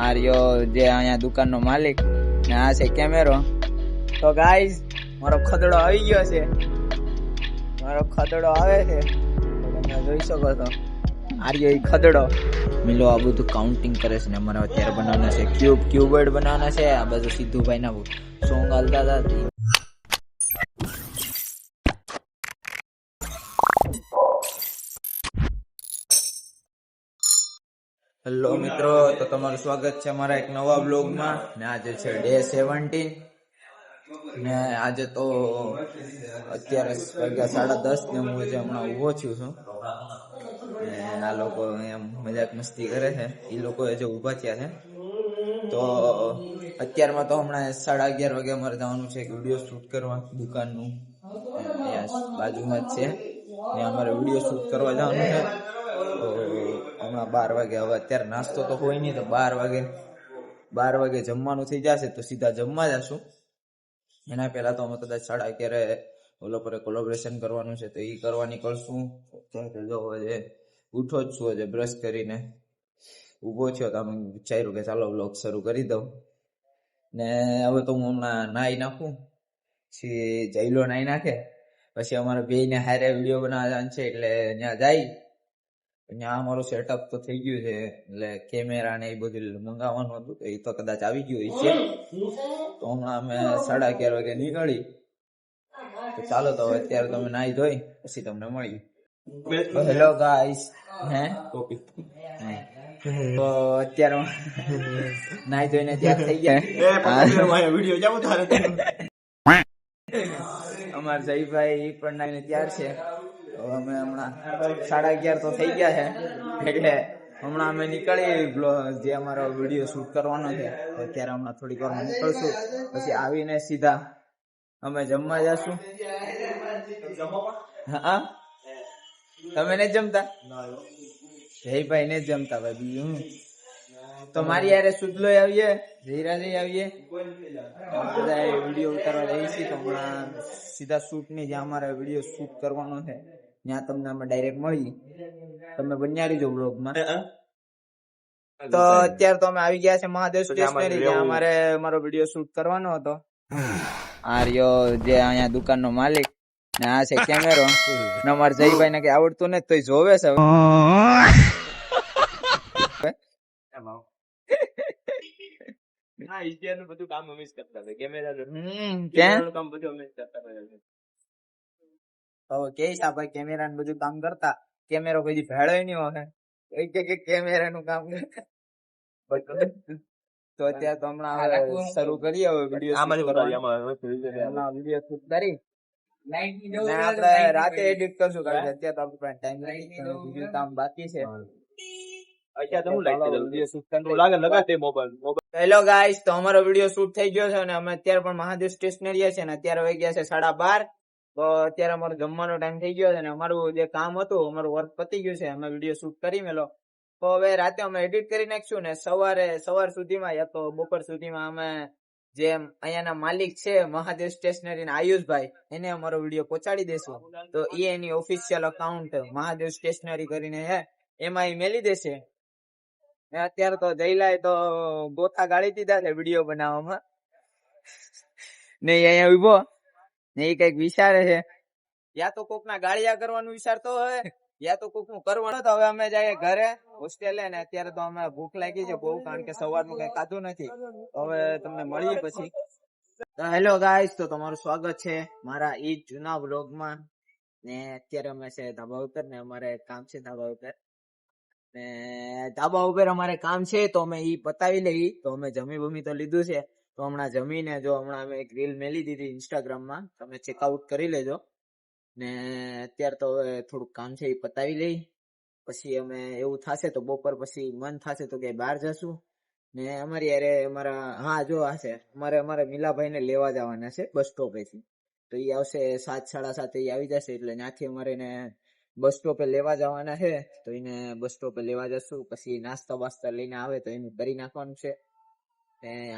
આ રહ્યો જે અહીંયા દુકાનનો માલિક ને આ છે કેમેરો. તો ગાઈઝ મારો ખદડો આવી ગયો છે. મારો ખદડો આવે છે તો તમે જોઈ શકો છો. આ રહ્યો એ ખદડો. મિલો આ બધું કાઉન્ટિંગ કરે છે ને અમારે અત્યારે બનાવવાના છે ક્યુબર્ડ બનાવવાના છે. આ બધું સિદ્ધુભાઈ ના સોંગ હાલતા હતા. હેલો મિત્રો, તો તમારું સ્વાગત છે અમારા એક નવા બ્લોગમાં. ને આજે છે ડે 17 ને આજે તો અત્યારે વાગ્યા 10:30 ને હું હમણાં ઊભો છું ને આ લોકો એમ મજાક મસ્તી કરે છે. એ લોકો જે ઊભા થયા છે તો અત્યારમાં તો હમણાં 11:30 વાગે અમારે જવાનું છે વિડીયો શૂટ કરવા દુકાનનું. બાજુમાં જ છે ને અમારે વિડીયો શૂટ કરવા જવાનું છે. તો હમણાં 12 વાગે, હવે અત્યારે નાસ્તો તો હોય નહીં, તો 12 વાગે જમવાનું થઈ જશે તો સીધા જમવા જશું. એના પહેલા તો અમે કદાચ 11:30 ઓલો પર કોલેબોરેશન કરવાનું છે તો એ કરવા નીકળશું. જો હવે ઉઠો જ છું, હજે બ્રશ કરીને ઊભો થયો તો અમે વિચાર્યું કે ચાલો વ્લોગ શરૂ કરી દઉં. ને હવે તો હું હમણાં નાહી નાખું, પછી જઈલો નાહી નાખે, પછી અમારે બેયને હારે વિડીયો બનાવવાનું છે એટલે ત્યાં જાય. ત્યાં અમારું સેટઅપ તો થઈ ગયું છે, એટલે કેમેરા ને એ બધું મંગાવવાનું હતું તો એ તો કદાચ આવી ગયું છે. તો હમણાં અમે 11:30 વાગે નીકળી. તો ચાલો તો અત્યારે તમે નાહી ધોઈ પછી તમને મળી. હેલો ગાઈસ, તો અત્યારે નાહી ધોઈને ત્યાં થઈ ગયા. અમારા જયભાઈ પણ નાઈને ત્યાર છે. અમે હમણાં 11:30 તો થઈ ગયા છે એટલે હમણાં અમે નીકળી જે અમારો વિડીયો શૂટ કરવાનો છે. અત્યારે હમણાં થોડીક વાર નીકળશું, પછી આવીને સીધા અમે જમવા જશું. હા, તમે નહીં જમતા? જયભાઈ ને જમતા ભાઈ. બીજું તો મારી યારે સુધલો આવીએ, જયરાજે આવીએ, બધા વિડીયો ઉતારવા જઈએ છીએ. તો હમણાં સીધા શૂટ ની જ્યાં અમારે વિડીયો શૂટ કરવાનો છે ત્યાં તમને અમે ડાયરેક્ટ મળી. તમે બન્યા રહીજો બ્લોગમાં. તો અત્યારે તો અમે આવી ગયા છે મહાદેવ સ્ટેશનરી, જ્યાં અમારે અમારો વિડીયો શૂટ કરવાનો હતો. આ રહ્યો જે અહીંયા દુકાનનો માલિક ને આ છે કેમેરો. ને અમારા જયભાઈ ને કઈ આવડતું નથી તો જોવે છે. બધું કામ અમે જ કરતા હતા. કેમેરા કામ બધું અમે જ કરતા હતા. હવે કે ભાઈ કેમેરા નું બધું કામ કરતા, કેમેરો કોઈ ભેળો નહીં હોય કે કેમેરા નું કામ કરતા. તો અત્યારે તો હમણાં શરૂ કરીએ હવે વિડીયો શૂટ કરી આપણે રાતે એડિટ કરશું, કારણ કે અત્યારે તો આપણે ટાઈમ નથી, કામ બાકી છે. હેલો ગાઈસ, તો અમારો વિડીયો શૂટ થઈ ગયો છે અને અમે અત્યારે પણ મહાદેવ સ્ટેશનરી છે ને અત્યારે વાગ્યા છે 12:30. તો અત્યારે અમારો જમવાનો ટાઈમ થઈ ગયો છે અને અમારું જે કામ હતું, અમારું વર્ક પતી ગયું છે. અમે વિડીયો શૂટ કરી મેલો. તો હવે રાતે અમે એડિટ કરી નાખશું ને સવાર સુધીમાં યા તો બપોર સુધીમાં અમે જે અહીંયાના માલિક છે મહાદેવ સ્ટેશનરી ના આયુષભાઈ, એને અમારો વિડીયો પહોંચાડી દેશું. તો એ એની ઓફિશિયલ અકાઉન્ટ મહાદેવ સ્ટેશનરી કરીને હે, એમાં એ મેલી દેશે. અત્યારે તો જયલાએ તો ગોથા ગાળી દીધા છે વિડીયો બનાવવામાં ને અહીંયા ઉભો ને એ કઈક વિચારે છે. યા તો કોક ના ગાળિયા કરવાનું વિચારતો હોય, યા તો કોક નું કરવાનું. તો હવે અમે જઈએ ઘરે, હોસ્ટેલે. ને અત્યારે તો અમે ભૂખ લાગી છે બહુ, કારણ કે સવારનું કઈ ખાધું નથી. હવે તમને મળીએ પછી. હેલો ગાઈસ, તો તમારું સ્વાગત છે મારા ઈ જૂના વ્લોગમાં. ને અત્યારે અમે છે ધાબા ઉપર ને અમારે કામ છે ધાબા ઉપર. ને ધાબા ઉપર અમારે કામ છે તો અમે ઈ પતાવી લઈ. તો અમે જમી તો લીધું છે. તો હમણાં જમીને જો હમણાં અમે એક રીલ મેલી દીધી ઇન્સ્ટાગ્રામમાં, તમે ચેકઆઉટ કરી લેજો. ને અત્યારે તો હવે થોડુંક કામ છે એ પતાવી લઈ, પછી અમે એવું થશે તો બપોર પછી મન થશે તો કે બહાર જશું. ને અમારી યારે અમારા જો આ છે અમારે મિલાભાઈ ને લેવા જવાના છે બસ સ્ટોપેથી. તો એ આવશે 7:30 એ આવી જશે, એટલે ત્યાંથી અમારે એને બસ સ્ટોપે લેવા જવાના છે. તો એને બસ સ્ટોપે લેવા જશું, પછી નાસ્તા બાસ્તા લઈને આવે તો એનું કરી નાખવાનું છે.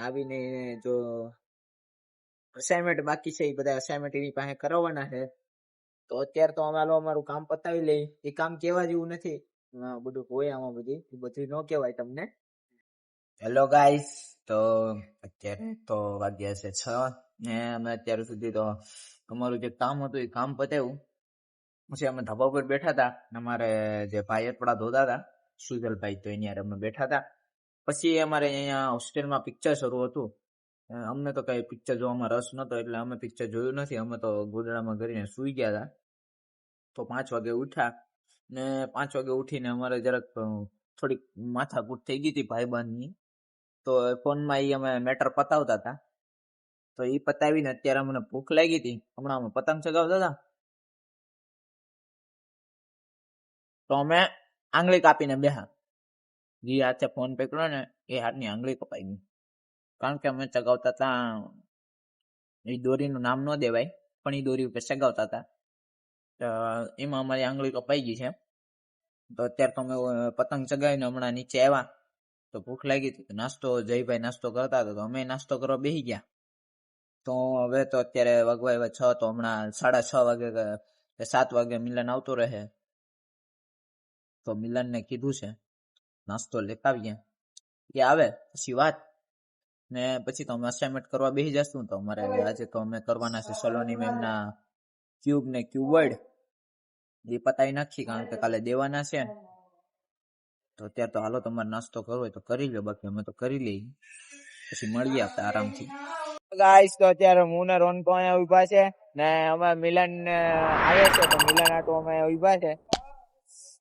આવીને જો અસાઇનમેન્ટ બાકી છે એ બધા અસાઇનમેન્ટ એની પાસે કરાવવાના છે. તો અત્યારે તો અમે અમારું કામ પતાવી લઈ. એ કામ કેવા જેવું નથી, બધું હોય આમાં બધું ન કહેવાય તમને. હેલો ગાઈસ, તો અત્યારે તો વાગ્યા છે 6 ને અમે અત્યાર સુધી તો અમારું જે કામ હતું એ કામ પતાવ્યું. પછી અમે ધાબા ઉપર બેઠા હતા. અમારે જે ભાઈ અટપડા ધોતા હતા સુજલભાઈ, તો એની હારે અમે બેઠા હતા. પછી અમારે અહીંયા હોસ્ટેલમાં પિક્ચર શરૂ હતું. અમને તો કઈ પિક્ચર જોવામાં રસ નતો એટલે અમે પિક્ચર જોયું નથી. અમે તો ગોદડામાં કરીને સુઈ ગયા હતા. તો 5 વાગે ઉઠ્યા ને 5 વાગે ઉઠીને અમારે જરાક થોડીક માથાકૂટ થઈ ગઈ હતી ભાઈબંધની. તો ફોનમાં ઈ અમે મેટર પતાવતા હતા. તો ઈ પતાવીને અત્યારે અમને ભૂખ લાગી હતી. હમણાં અમે પતંગ ચગાવતા હતા તો અમે આંગળી કાપીને બેહા. જે હાથે ફોન પકડ્યો ને એ હાથની આંગળી કપાઈ ગઈ. કારણ કે અમે ચગાવતા હતા, એ દોરીનું નામ ન દેવાય પણ એ દોરી ઉપર ચગાવતા હતા. એમાં અમારી આંગળી કપાઈ ગઈ છે. તો અત્યારે તો અમે પતંગ ચગાવીને હમણાં નીચે આવ્યા. તો ભૂખ લાગી હતી. નાસ્તો જયભાઈ નાસ્તો કરતા હતા તો અમે નાસ્તો કરવા બેસી ગયા. તો હવે તો અત્યારે વાગવા આવ્યા 6. તો હમણાં 6:30 વાગે કે 7 વાગે મિલન આવતો રહે. તો મિલનને કીધું છે નાસ્તો લેતા આવીએ. એ આવે પછી વાત ને પછી તો અમે અસાઇનમેન્ટ કરવા બેસી જશું. તો અમારે આજે તો અમે કરવાના છે સલોની મેમના ક્યુબ ને ક્યુબર્ડ. એ પતાવી નાખી કારણ કે કાલે દેવાના છે. તો અત્યારે તો હાલો તમારે નાસ્તો કરવો હોય તો કરી લો, બાકી અમે તો કરી લઈએ. પછી મળીએ આપણે આરામથી. ગાઈસ, તો અત્યારે હું ને રોનકો અહીંયા ઉભા છે ને અમે મિલન આવે છે તો મિલન આટો અમે ઉભા છે.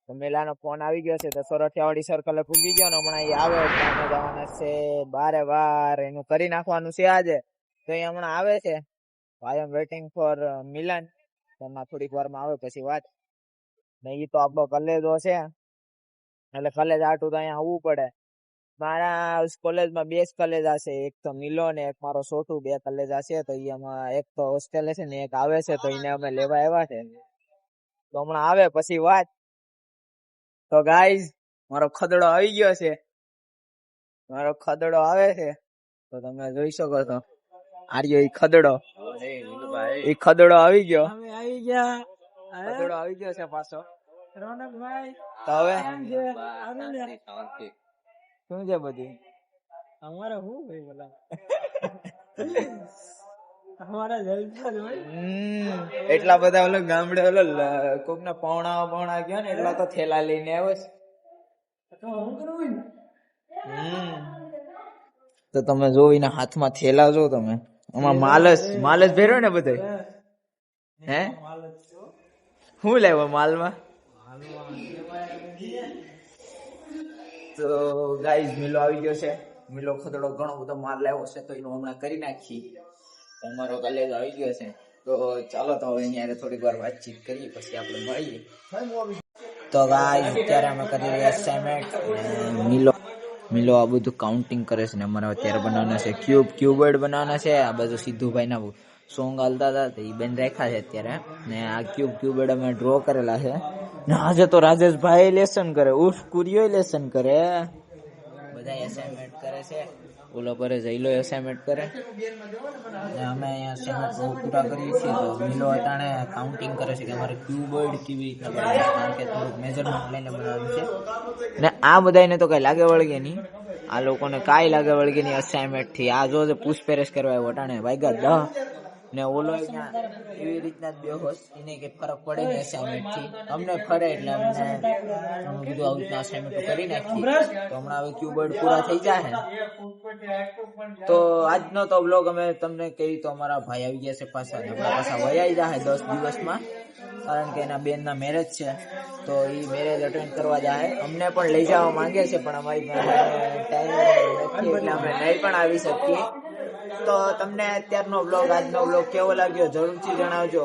તો મિલાનો ફોન આવી ગયો છે તો સોરઠિયાવાડી સર્કલે પૂગી ગયો ને હમણાં એ આવે એટલે અમે જવાના છે બારે વાર. એનું કરી નાખવાનું છે આજે. તો એ હમણાં આવે છે. આઈ એમ વેઇટિંગ ફોર મિલન. હમણાં થોડીક વારમાં આવે પછી વાત. ને એ તો આપણો કલેજો છે એટલે કલેજ આટું તો અહીંયા આવવું પડે. મારા કોલેજમાં 2 જ કલેજા છે, એક તો મિલો ને એક મારો સોટુ. 2 કલેજા છે. તો એમાં એક તો હોસ્ટેલે છે ને એક આવે છે. તો એને અમે લેવા આવ્યા છે. તો હમણાં આવે પછી વાત. તો ગાઈઝ, મારો ખદડો આવી ગયો છે. મારો ખદડો આવે છે તો તમે જોઈ શકો છો. આર્યો ઈ ખદડો આવી ગયો. ખદડો આવી ગયો છે પાછો. રોનકભાઈ તો હવે શું છે બધી અમારે શું ભાઈ બોલા અમારા જલસા જ હોય. એટલા બધા ઓલો ગામડે ઓલો કોક ના પૌણા ગયો ને એટલા તો થેલા લઈને આવ્યો છે. તો તમે જો એના હાથમાં થેલા જો તમે. આમાં માલ જ ભેર્યો ને બધે. હે શું લેવો માલમાં? તો ગાઈઝ, મિલો આવી ગયો છે. મિલો ખદડો ઘણો બધો માલ લાવ્યો છે તો એનું હમણાં કરી નાખી. અમારો કલેજ આવી ગયો છે. તો ચાલો તો હવે અહીંયા થોડીક વાર વાતચીત કરીએ પછી આપણે મળીએ. તો ગાઈઝ, અત્યારે અમે કરી રહ્યા અસાઇનમેન્ટ. મિલો આ બધું કાઉન્ટિંગ કરે છે ને અમારે અત્યારે બનાવવાના છે ક્યુબર્ડ બનાવવાના છે. આ બાજુ સિદ્ધુભાઈ ના સોંગ હાલતા હતા તો એ બેન રાખ્યા છે અત્યારે. ને આ ક્યુબર્ડ અમે ડ્રો કરેલા છે. ને આજે તો રાજેશભાઈ લેસન કરે, ઉર્ફ કુરિયો લેસન કરે, બધા એસાઇનમેન્ટ કરે છે. ઓલો પર જઈલો એસાઇનમેન્ટ કરે. અમે અહીંયા અસાઇનમેન્ટ પૂરા કરીએ છીએ. તો મિલો અટાણે કાઉન્ટિંગ કરે છે કે અમારે ક્યુબર્ડ કેવી રીતના બનાવવાનું, કારણ કે થોડુંક મેજરમેન્ટ લઈને બનાવવાનું છે. ને આ બધાને તો કઈ લાગે વળગે નહીં. આ લોકોને કાંઈ લાગે વળગે નહીં અસાઇનમેન્ટ થી. આ જો પૂછપેરછ કરવા આવ્યો અટાણે વાગ્યા 10 ને ઓલો એવી રીતના જ બેહોશ. એને કઈ ફરક પડે નહીં અસાઇનમેન્ટ થી. અમને ફરે એટલે અમને કીધું આવી રીતના અસાઇનમેન્ટ કરી નાખી. તો હમણાં હવે ક્યુબર્ડ પૂરા થઈ જાય. તો આજનો તો બ્લોગ અમે તમને કહી તો અમારા ભાઈ આવી ગયા છે પાછા. હમણાં પાછા વયા જાય 10 દિવસમાં, કારણ કે એના બેન ના મેરેજ છે. તો એ મેરેજ અટેન્ડ કરવા જાય. અમને પણ લઈ જવા માંગે છે પણ અમારી પાસે ટાઈમ નથી એટલે અમે નહીં પણ આવી શકીએ. તો તમને અત્યારનો બ્લોગ, આજનો બ્લોગ કેવો લાગ્યો જરૂરથી જણાવજો.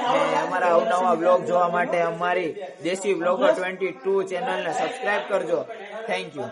અને અમારા અવનવા બ્લોગ જોવા માટે અમારી દેશી બ્લોગર 22 ચેનલને સબસ્ક્રાઇબ કરજો. Thank you.